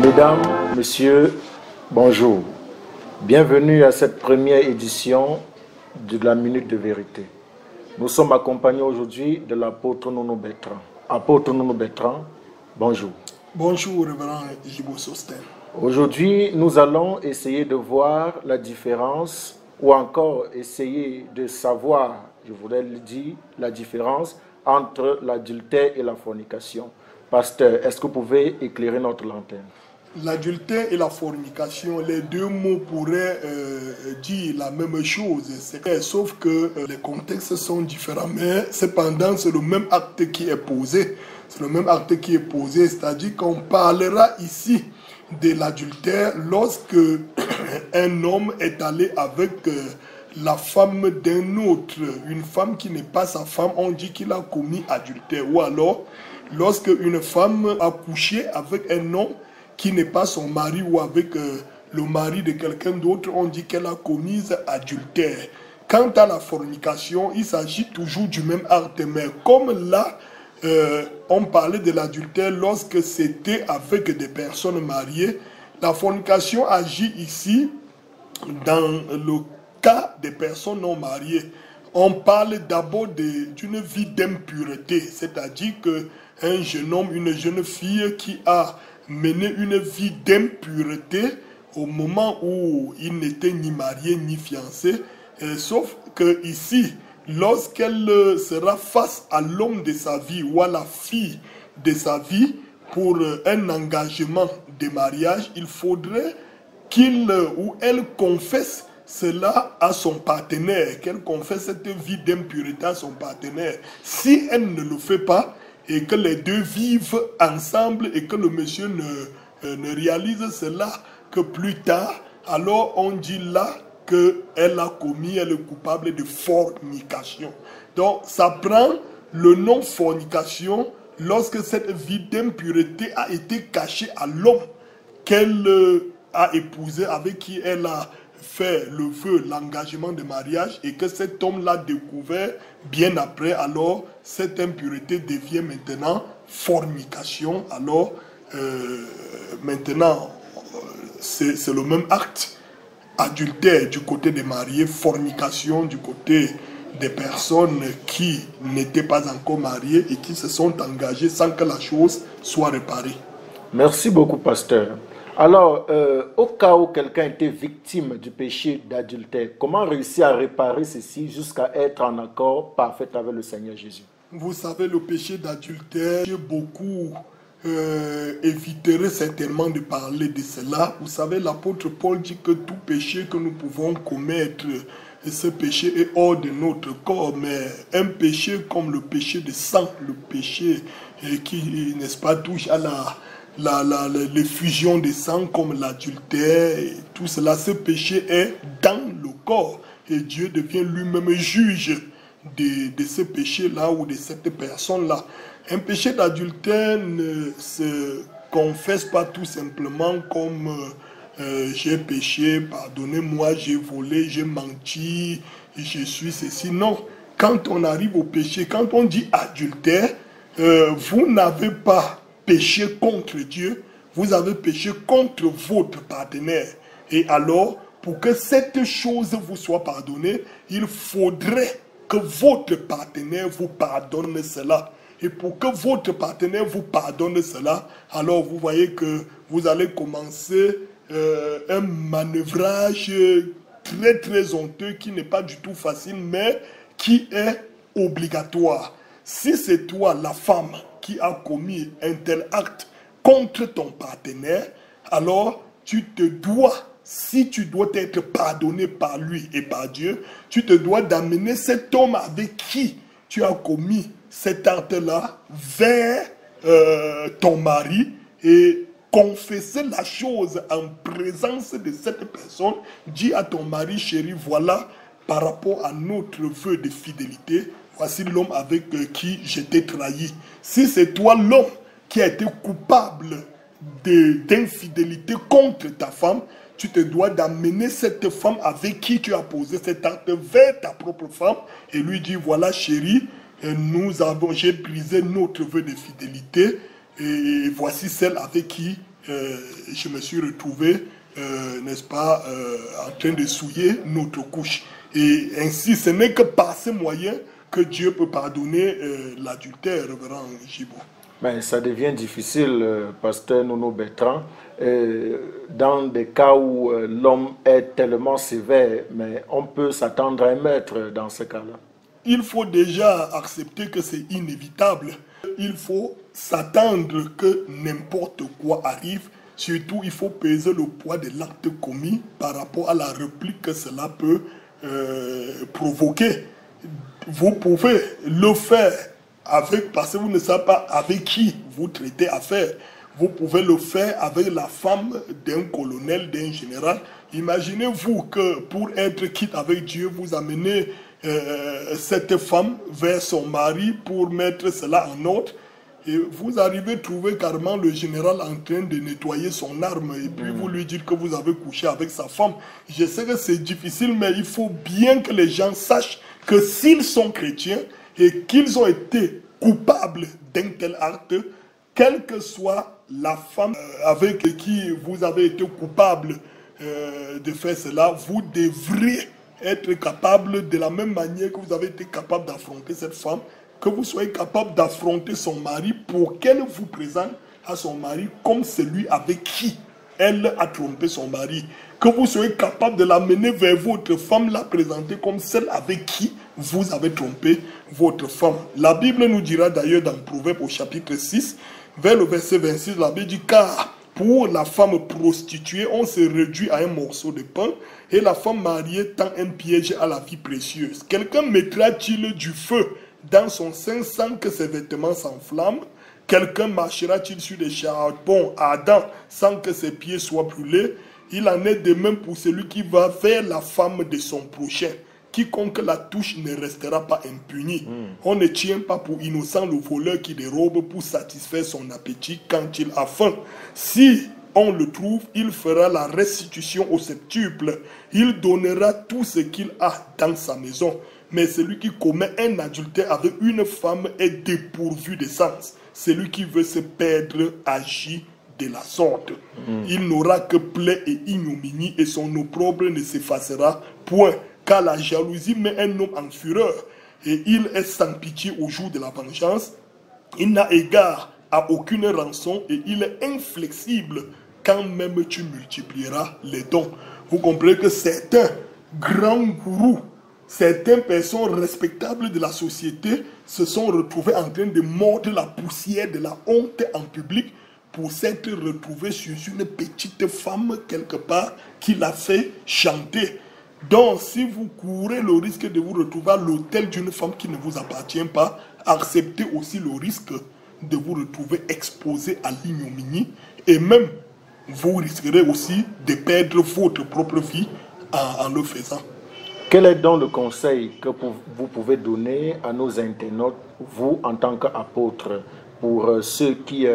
Mesdames, Messieurs, bonjour. Bienvenue à cette première édition de la Minute de Vérité. Nous sommes accompagnés aujourd'hui de l'apôtre Nono Bertrand. Apôtre Nono Bertrand, bonjour. Bonjour, révérend Jibo Sosten. Aujourd'hui, nous allons essayer de voir la différence ou encore essayer de savoir, je voudrais le dire, la différence entre l'adultère et la fornication. Pasteur, est-ce que vous pouvez éclairer notre lanterne? L'adultère et la fornication, les deux mots pourraient dire la même chose, sauf que les contextes sont différents, mais cependant c'est le même acte qui est posé. C'est le même acte qui est posé, c'est-à-dire qu'on parlera ici de l'adultère lorsque un homme est allé avec la femme d'un autre, une femme qui n'est pas sa femme, on dit qu'il a commis adultère. Ou alors, lorsque une femme a couché avec un homme qui n'est pas son mari ou avec le mari de quelqu'un d'autre, on dit qu'elle a commis adultère. Quant à la fornication, il s'agit toujours du même acte, mais comme là, on parlait de l'adultère lorsque c'était avec des personnes mariées, la fornication agit ici dans le cas des personnes non mariées. On parle d'abord d'une vie d'impureté, c'est-à-dire qu'un jeune homme, une jeune fille qui a mené une vie d'impureté au moment où il n'était ni marié ni fiancé, sauf que ici, lorsqu'elle sera face à l'homme de sa vie ou à la fille de sa vie pour un engagement de mariage, il faudrait qu'il ou elle confesse cela à son partenaire, qu'elle confesse cette vie d'impureté à son partenaire. Si elle ne le fait pas et que les deux vivent ensemble et que le monsieur ne réalise cela que plus tard, alors on dit là qu'elle a commis, elle est coupable de fornication. Donc ça prend le nom fornication lorsque cette vie d'impureté a été cachée à l'homme qu'elle a épousé, avec qui elle a fait le vœu, l'engagement de mariage, et que cet homme l'a découvert bien après, alors cette impureté devient maintenant fornication. Alors maintenant c'est le même acte. Adultère du côté des mariés, fornication du côté des personnes qui n'étaient pas encore mariées et qui se sont engagées sans que la chose soit réparée. Merci beaucoup, pasteur. Alors, au cas où quelqu'un était victime du péché d'adultère, comment réussir à réparer ceci jusqu'à être en accord parfait avec le Seigneur Jésus? Vous savez, le péché d'adultère, beaucoup éviterait certainement de parler de cela. Vous savez, l'apôtre Paul dit que tout péché que nous pouvons commettre, ce péché est hors de notre corps, mais un péché comme le péché de sang, le péché qui, n'est-ce pas, touche à l'effusion de sang comme l'adultère, tout cela, ce péché est dans le corps et Dieu devient lui-même juge de ce péché-là ou de cette personne-là. Un péché d'adultère ne se confesse pas tout simplement comme j'ai péché, pardonnez-moi, j'ai volé, j'ai menti, je suis ceci. Non, quand on arrive au péché, quand on dit adultère, vous n'avez pas péché contre Dieu, vous avez péché contre votre partenaire. Et alors, pour que cette chose vous soit pardonnée, il faudrait que votre partenaire vous pardonne cela. Et pour que votre partenaire vous pardonne cela, alors vous voyez que vous allez commencer un manœuvrage très très honteux qui n'est pas du tout facile, mais qui est obligatoire. Si c'est toi, la femme, qui a commis un tel acte contre ton partenaire, alors tu te dois, si tu dois être pardonné par lui et par Dieu, tu te dois d'amener cet homme avec qui tu as commis cet acte-là vers ton mari et confesser la chose en présence de cette personne. Dis à ton mari, chéri, voilà, par rapport à notre vœu de fidélité, voici l'homme avec qui je t'ai trahi. Si c'est toi l'homme qui a été coupable d'infidélité contre ta femme, tu te dois d'amener cette femme avec qui tu as posé cet acte vers ta propre femme et lui dire, voilà chérie, j'ai brisé notre vœu de fidélité et voici celle avec qui je me suis retrouvé, n'est-ce pas, en train de souiller notre couche. Et ainsi, ce n'est que par ces moyens que Dieu peut pardonner l'adultère, révérend Gibo. Mais ça devient difficile, pasteur Nono Bertrand, dans des cas où l'homme est tellement sévère, mais on peut s'attendre à un maître dans ce cas-là. Il faut déjà accepter que c'est inévitable. Il faut s'attendre que n'importe quoi arrive. Surtout, il faut peser le poids de l'acte commis par rapport à la réplique que cela peut provoquer. Vous pouvez le faire parce que vous ne savez pas avec qui vous traitez affaire. Vous pouvez le faire avec la femme d'un colonel, d'un général. Imaginez-vous que pour être quitte avec Dieu, vous amenez cette femme vers son mari pour mettre cela en ordre. Et vous arrivez à trouver carrément le général en train de nettoyer son arme et puis vous lui dites que vous avez couché avec sa femme. Je sais que c'est difficile, mais il faut bien que les gens sachent que s'ils sont chrétiens et qu'ils ont été coupables d'un tel acte, quelle que soit la femme avec qui vous avez été coupable de faire cela, vous devrez être capable de la même manière que vous avez été capable d'affronter cette femme, que vous soyez capable d'affronter son mari pour qu'elle vous présente à son mari comme celui avec qui elle a trompé son mari. Que vous soyez capable de l'amener vers votre femme, la présenter comme celle avec qui vous avez trompé votre femme. La Bible nous dira d'ailleurs dans Proverbe au chapitre 6, vers le verset 26, la Bible dit « Car pour la femme prostituée, on se réduit à un morceau de pain et la femme mariée tend un piège à la vie précieuse. Quelqu'un mettra-t-il du feu dans son sein sans que ses vêtements s'enflamment? Quelqu'un marchera-t-il sur des charbons ardents sans que ses pieds soient brûlés? Il en est de même pour celui qui va vers la femme de son prochain. Quiconque la touche ne restera pas impuni. On ne tient pas pour innocent le voleur qui dérobe pour satisfaire son appétit quand il a faim. Si on le trouve, il fera la restitution au septuple. Il donnera tout ce qu'il a dans sa maison. Mais celui qui commet un adultère avec une femme est dépourvu de sens. Celui qui veut se perdre agit de la sorte. Il n'aura que plaie et ignominie et son opprobre ne s'effacera point. Car la jalousie met un homme en fureur et il est sans pitié au jour de la vengeance. Il n'a égard à aucune rançon et il est inflexible quand même tu multiplieras les dons. Vous comprenez que certains grands gourous, certaines personnes respectables de la société se sont retrouvées en train de mordre la poussière de la honte en public pour s'être retrouvés sur une petite femme quelque part qui l'a fait chanter. Donc, si vous courez le risque de vous retrouver à l'autel d'une femme qui ne vous appartient pas, acceptez aussi le risque de vous retrouver exposé à l'ignominie et même vous risquerez aussi de perdre votre propre vie en le faisant. Quel est donc le conseil que vous pouvez donner à nos internautes, vous en tant qu'apôtre, pour ceux qui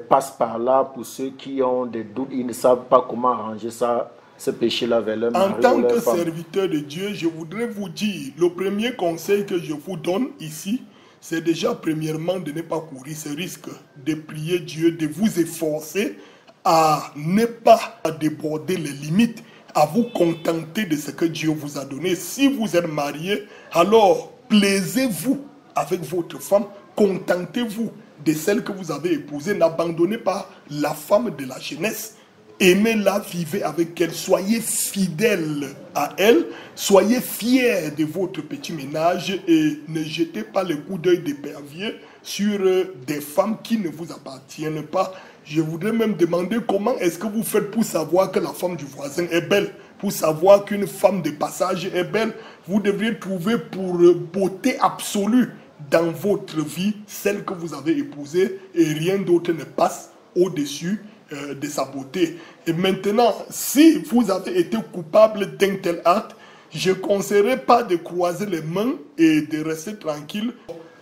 passent par là, pour ceux qui ont des doutes, ils ne savent pas comment arranger ça, ce péché-là vers leur mari ou leur femme? En tant que serviteur de Dieu, je voudrais vous dire, le premier conseil que je vous donne ici, c'est déjà premièrement de ne pas courir ce risque, de prier Dieu, de vous efforcer à ne pas déborder les limites, à vous contenter de ce que Dieu vous a donné. Si vous êtes marié, alors plaisez-vous avec votre femme, contentez-vous de celle que vous avez épousée, n'abandonnez pas la femme de la jeunesse. Aimez-la, vivez avec elle, soyez fidèles à elle, soyez fiers de votre petit ménage et ne jetez pas le coup d'œil d'épervier sur des femmes qui ne vous appartiennent pas. Je voudrais même demander comment est-ce que vous faites pour savoir que la femme du voisin est belle, pour savoir qu'une femme de passage est belle. Vous devriez trouver pour beauté absolue dans votre vie celle que vous avez épousée et rien d'autre ne passe au-dessus de sa beauté. Et maintenant, si vous avez été coupable d'un tel acte, je ne conseillerais pas de croiser les mains et de rester tranquille.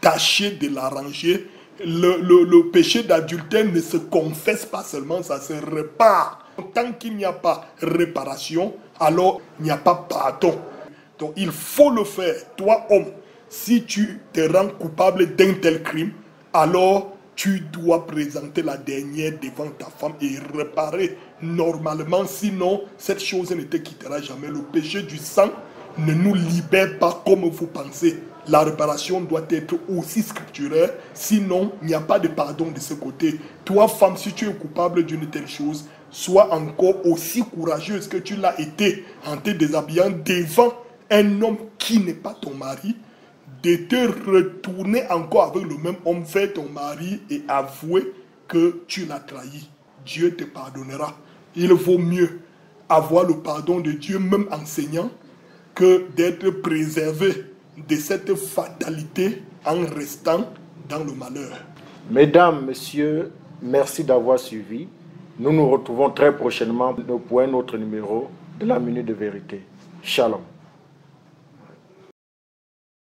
Tâchez de l'arranger. Le péché d'adultère ne se confesse pas seulement, ça se répare. Tant qu'il n'y a pas réparation, alors il n'y a pas pardon. Donc il faut le faire. Toi, homme, si tu te rends coupable d'un tel crime, alors tu dois présenter la dernière devant ta femme et réparer normalement. Sinon, cette chose ne te quittera jamais. Le péché du sang ne nous libère pas comme vous pensez. La réparation doit être aussi scripturaire. Sinon, il n'y a pas de pardon de ce côté. Toi, femme, si tu es coupable d'une telle chose, sois encore aussi courageuse que tu l'as été en te déshabillant devant un homme qui n'est pas ton mari, de te retourner encore avec le même homme vers ton mari et avouer que tu l'as trahi. Dieu te pardonnera. Il vaut mieux avoir le pardon de Dieu, même enseignant, que d'être préservé de cette fatalité en restant dans le malheur. Mesdames, messieurs, merci d'avoir suivi. Nous nous retrouvons très prochainement pour un autre numéro de la Minute de Vérité. Shalom.